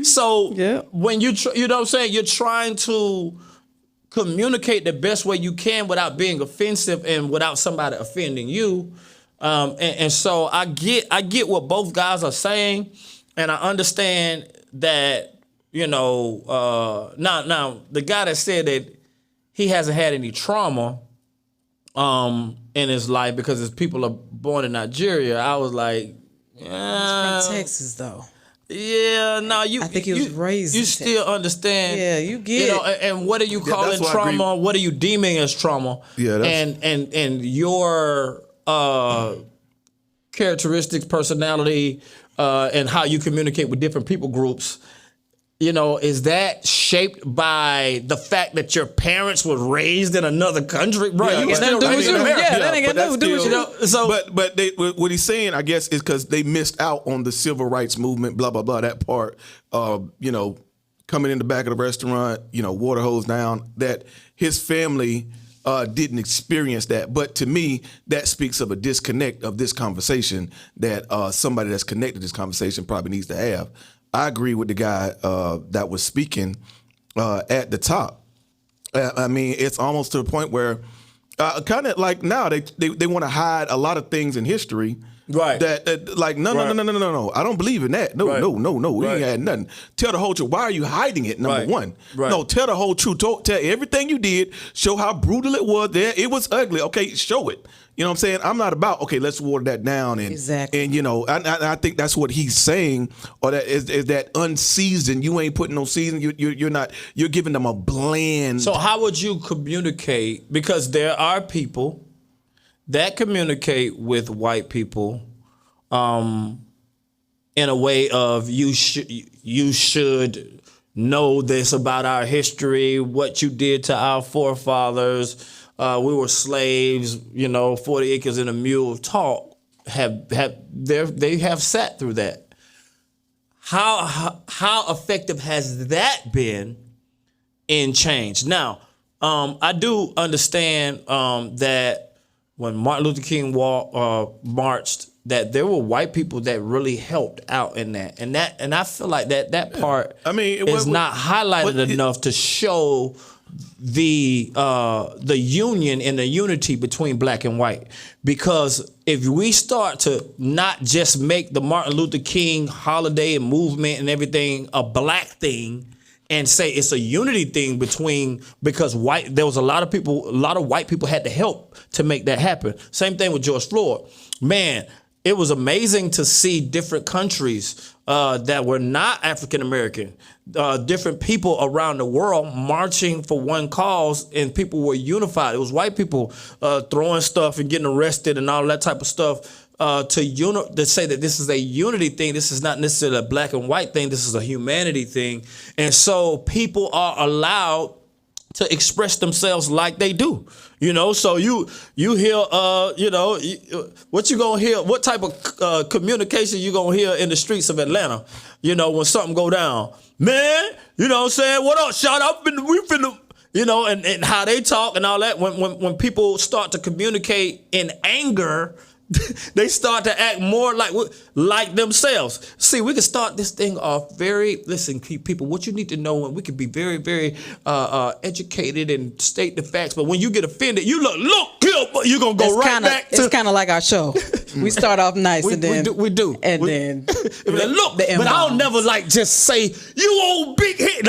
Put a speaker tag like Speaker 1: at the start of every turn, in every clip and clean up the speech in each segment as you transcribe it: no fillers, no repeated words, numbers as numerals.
Speaker 1: So
Speaker 2: Yeah.
Speaker 1: when you know what I'm saying, you're trying to communicate the best way you can without being offensive and without somebody offending you. And so I get what both guys are saying, and I understand that, now the guy that said that he hasn't had any trauma in his life because his people are born in Nigeria, I was like,
Speaker 2: He's from Texas, though.
Speaker 1: yeah, no,
Speaker 2: I think he was raised
Speaker 1: You
Speaker 2: in
Speaker 1: still understand.
Speaker 2: Yeah, you get it.
Speaker 1: And what are you calling
Speaker 3: that's why I agree.
Speaker 1: trauma? What are you deeming as trauma?
Speaker 3: Yeah, that's-
Speaker 1: and your characteristics, personality, and how you communicate with different people groups. Is that shaped by the fact that your parents were raised in another country? Bro,
Speaker 3: Yeah,
Speaker 1: you
Speaker 3: but
Speaker 1: can still
Speaker 3: that-
Speaker 1: raise in
Speaker 3: I mean,
Speaker 1: America.
Speaker 2: Yeah, that ain't got
Speaker 3: but
Speaker 2: nothing to do with
Speaker 3: that's
Speaker 2: you.
Speaker 1: So-
Speaker 3: but what he's saying, I guess, is because they missed out on the civil rights movement, blah blah blah. That part, coming in the back of the restaurant, water hose down. That his family didn't experience that. But to me, that speaks of a disconnect of this conversation that somebody that's connected to this conversation probably needs to have. I agree with the guy that was speaking at the top. I mean, it's almost to the point where kind of like now they want to hide a lot of things in history.
Speaker 1: Right.
Speaker 3: That like no. I don't believe in that. No. We ain't had nothing. Tell the whole truth. Why are you hiding it? Number one.
Speaker 1: Right.
Speaker 3: No, tell the whole truth. Tell everything you did. Show how brutal it was. There, it was ugly. Okay, show it. You know what I'm saying? I'm not about let's water that down and
Speaker 2: Exactly.
Speaker 3: and I think that's what he's saying, or that is that unseasoned. You ain't putting no season. You're giving them a bland.
Speaker 1: So how would you communicate? Because there are people that communicate with white people in a way of you should know this about our history, what you did to our forefathers. We were slaves, 40 acres and a mule. Talk they have sat through that. How effective has that been in change? Now, I do understand that when Martin Luther King marched, that there were white people that really helped out in that, and I feel like that part is not highlighted enough to show the union and the unity between black and white. Because if we start to not just make the Martin Luther King holiday and movement and everything a black thing, and say it's a unity thing because there was a lot of white people had to help to make that happen. Same thing with George Floyd. Man, it was amazing to see different countries that were not African American, different people around the world marching for one cause, and people were unified. It was white people throwing stuff and getting arrested and all that type of stuff to say that this is a unity thing. This is not necessarily a black and white thing. This is a humanity thing. And so people are allowed to express themselves like they do, so you hear, what you gonna hear, what type of communication you gonna hear in the streets of Atlanta, when something go down, man, what I'm saying? What up, shout out, we finna, and how they talk and all that. When people start to communicate in anger, they start to act more like themselves. See, we can start this thing off listen, people, what you need to know, and we can be very, very educated and state the facts, but when you get offended, you look here, you're going to go back to...
Speaker 2: It's kind of like our show. We start off nice and then...
Speaker 1: We do.
Speaker 2: And then...
Speaker 1: Look, but I'll never just say, you old big head.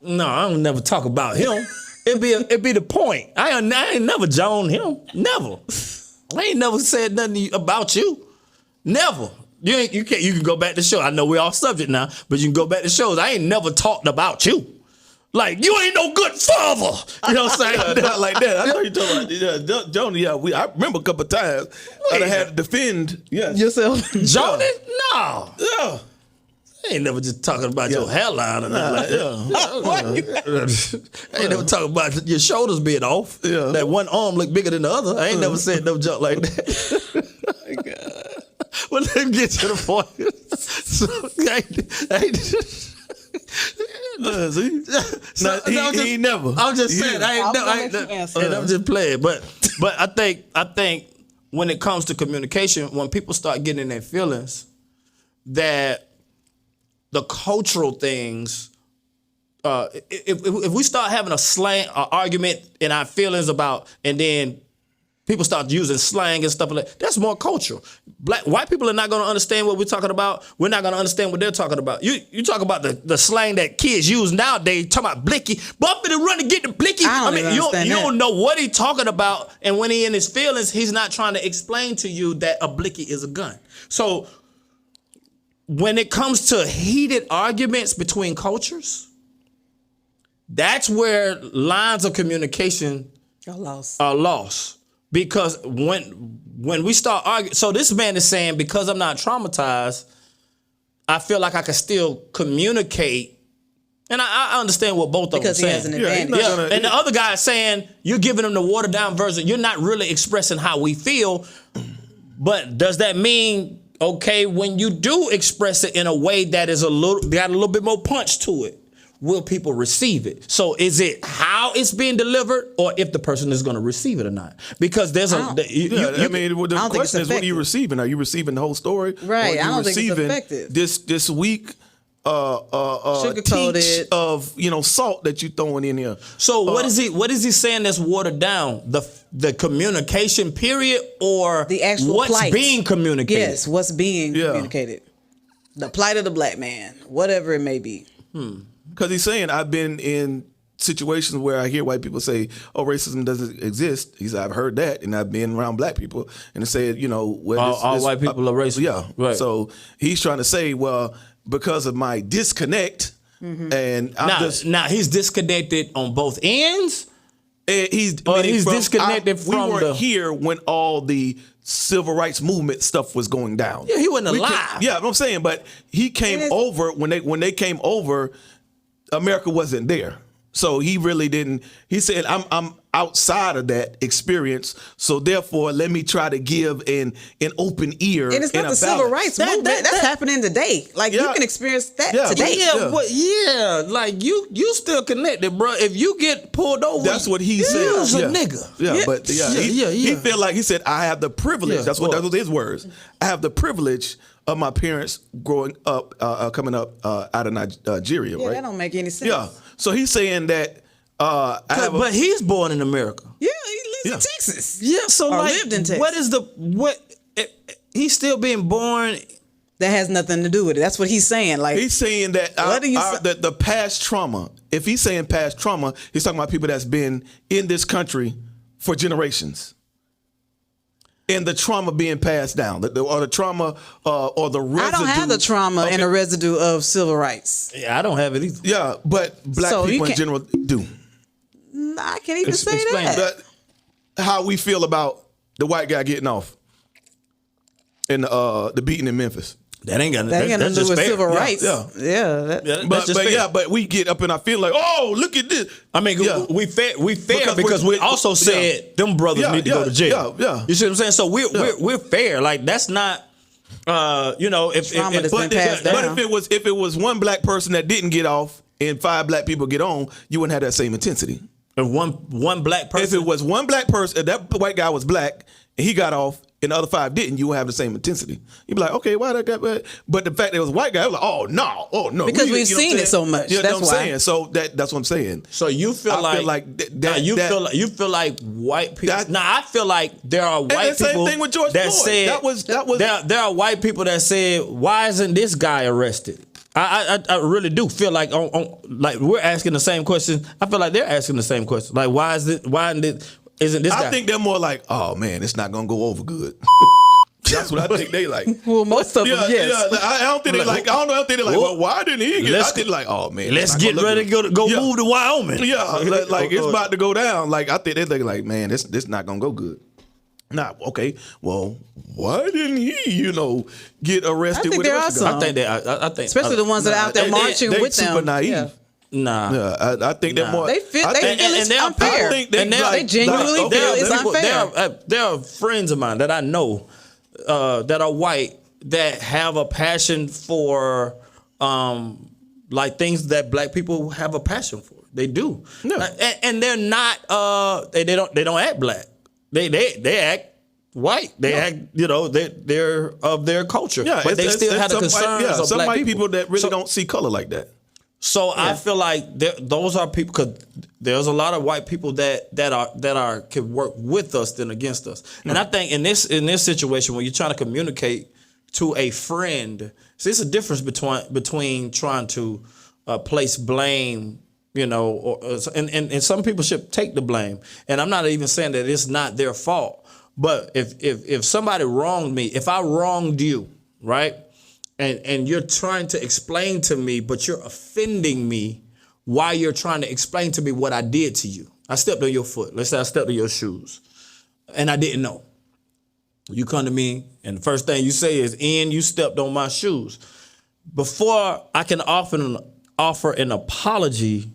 Speaker 1: No, I don't never talk about him. It'd be the point. I ain't never Joan him. Never. I ain't never said nothing about you. Never. You can go back to show. I know we're off subject now, but you can go back to shows. I ain't never talked about you. Like, you ain't no good father. You know what I'm saying?
Speaker 3: Not like that. I know you talking about Joni. Yeah, I remember a couple of times I had to defend
Speaker 2: yourself.
Speaker 1: Joni? No.
Speaker 3: Yeah.
Speaker 1: I ain't never just talking about your hairline or nothing like that. I ain't never talking about your shoulders being off.
Speaker 3: Yeah.
Speaker 1: That one arm look bigger than the other. I ain't never said no junk like that.
Speaker 3: My God.
Speaker 1: Well, let's get to the point.
Speaker 3: He ain't never.
Speaker 1: I'm just saying. And I'm just playing. But I think when it comes to communication, when people start getting in their feelings, that the cultural things. If we start having a slang argument in our feelings about, and then people start using slang and stuff like that, that's more cultural. White people are not going to understand what we're talking about. We're not going to understand what they're talking about. You talk about the slang that kids use nowadays, talking about blicky, bumping and running, get the blicky. You don't know what he's talking about. And when he in his feelings, he's not trying to explain to you that a blicky is a gun. So when it comes to heated arguments between cultures, that's where lines of communication are lost. Because when we start arguing, so this man is saying, because I'm not traumatized, I feel like I can still communicate. And I understand what both of them saying.
Speaker 2: Because he has an advantage.
Speaker 1: And the other guy is saying, you're giving him the watered down version. You're not really expressing how we feel. But does that mean, okay, when you do express it in a way that is got a little bit more punch to it, will people receive it? So is it how it's being delivered, or if the person is going to receive it or not? Because there's
Speaker 3: the question is, what are you receiving? Are you receiving the whole story?
Speaker 2: Right. I don't think it's effective.
Speaker 3: This week
Speaker 2: sugar-coated
Speaker 3: of salt that you throwing in here.
Speaker 1: So what is he saying that's watered down? The communication period, or
Speaker 2: the actual
Speaker 1: what's
Speaker 2: plight
Speaker 1: being communicated?
Speaker 2: Yes, what's being communicated. The plight of the black man, whatever it may be.
Speaker 3: Because he's saying, I've been in situations where I hear white people say, "Oh, racism doesn't exist." He said, "I've heard that, and I've been around black people, and they said,
Speaker 1: all white people are racist."
Speaker 3: Yeah,
Speaker 1: right.
Speaker 3: So he's trying to say, well, because of my disconnect, and
Speaker 1: now he's disconnected on both ends.
Speaker 3: He's
Speaker 1: disconnected from
Speaker 3: we weren't here when all the civil rights movement stuff was going down.
Speaker 1: Yeah, he wasn't alive.
Speaker 3: I'm saying, but he came over when they came over. America wasn't there. So he really didn't. He said, I'm outside of that experience. So therefore, let me try to give an open ear.
Speaker 2: And it's not the civil rights movement. That's happening today. Like you can experience that today.
Speaker 1: Like you still connected, bro. If you get pulled over,
Speaker 3: that's what he said.
Speaker 1: You's a nigga.
Speaker 3: He felt like, he said, I have the privilege. That was his words. I have the privilege of my parents growing up, coming up out of Nigeria, right?
Speaker 2: That don't make any sense.
Speaker 3: Yeah. So he's saying that
Speaker 1: but he's born in America.
Speaker 2: Yeah, he lives in Texas.
Speaker 1: Yeah, so
Speaker 2: lived in Texas.
Speaker 1: What is he's still being born?
Speaker 2: That has nothing to do with it. That's what he's saying. Like
Speaker 3: he's saying that the past trauma. If he's saying past trauma, he's talking about people that's been in this country for generations. And the trauma being passed down, or the trauma, or the residue.
Speaker 2: I don't have the trauma and the residue of civil rights.
Speaker 1: Yeah, I don't have it either.
Speaker 3: Yeah, but black people in general do.
Speaker 2: I can't even say that.
Speaker 3: How we feel about the white guy getting off and the beating in Memphis.
Speaker 1: That ain't got
Speaker 2: nothing to do with civil rights.
Speaker 3: But we get up and I feel like, oh, look at this.
Speaker 1: I mean, we fair because we also said them brothers need to go to jail. You see what I'm saying? So we're fair. Like that's not, if
Speaker 3: it was one black person that didn't get off and 5 black people get on, you wouldn't have that same intensity.
Speaker 1: If one black person,
Speaker 3: if it was one black person, if that white guy was black and he got off, and the other 5 didn't, you would have the same intensity. You'd be like, okay, why that guy? But the fact that it was a white guy, I was like, oh no.
Speaker 2: Because we've seen it so much.
Speaker 3: You know
Speaker 2: that's
Speaker 3: what I'm
Speaker 2: why.
Speaker 3: saying. So that's what I'm saying.
Speaker 1: So you feel you feel like white people. I feel like there are white people
Speaker 3: same thing with George
Speaker 1: that
Speaker 3: Floyd.
Speaker 1: said there are white people that said, why isn't this guy arrested? I really do feel like like we're asking the same question. I feel like they're asking the same question. Like why isn't this guy?
Speaker 3: I think they're more like, oh man, it's not gonna go over good. That's what I think they like.
Speaker 2: Well, most of them, yes.
Speaker 3: Yeah, I don't think they like. I don't know. I think they're like, well, why didn't he get? I think like, oh man,
Speaker 1: let's get ready to go move to Wyoming.
Speaker 3: Yeah, like it's about to go down. Like I think they're thinking like, man, this not gonna go good. Nah, okay. Well, why didn't he, get arrested?
Speaker 2: I think there are some.
Speaker 1: I think,
Speaker 2: especially the ones that are out there marching with them.
Speaker 3: Super naive.
Speaker 2: Yeah.
Speaker 1: Nah,
Speaker 3: I think they're more.
Speaker 2: They feel it's unfair.
Speaker 3: They
Speaker 2: genuinely feel it's unfair.
Speaker 1: There are friends of mine that I know that are white that have a passion for like things that black people have a passion for. They do, and they're not. They don't act black. They act white. They act, they're of their culture.
Speaker 3: Yeah,
Speaker 1: but they still have the concerns of
Speaker 3: some
Speaker 1: black
Speaker 3: white people that really
Speaker 1: So-
Speaker 3: don't see color like that.
Speaker 1: So I feel like those are people, because there's a lot of white people that can work with us than against us. And I think in this situation, when you're trying to communicate to a friend, see, it's a difference between trying to place blame, and some people should take the blame. And I'm not even saying that it's not their fault, but if somebody wronged me, if I wronged you, right? And you're trying to explain to me, but you're offending me while you're trying to explain to me what I did to you. I stepped on your foot. Let's say I stepped on your shoes, and I didn't know. You come to me, and the first thing you say is, Ian, you stepped on my shoes. Before I can offer an apology,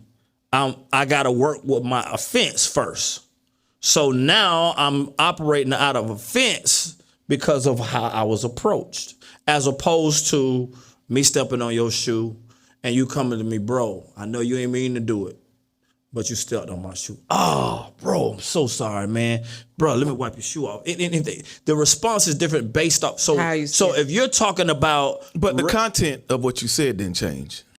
Speaker 1: I got to work with my offense first. So now I'm operating out of offense because of how I was approached, as opposed to me stepping on your shoe and you coming to me, bro, I know you ain't mean to do it, but you stepped on my shoe. Oh, bro, I'm so sorry, man. Bro, let me wipe your shoe off. The response is different based off. So if you're talking about...
Speaker 3: But the content of what you said didn't change.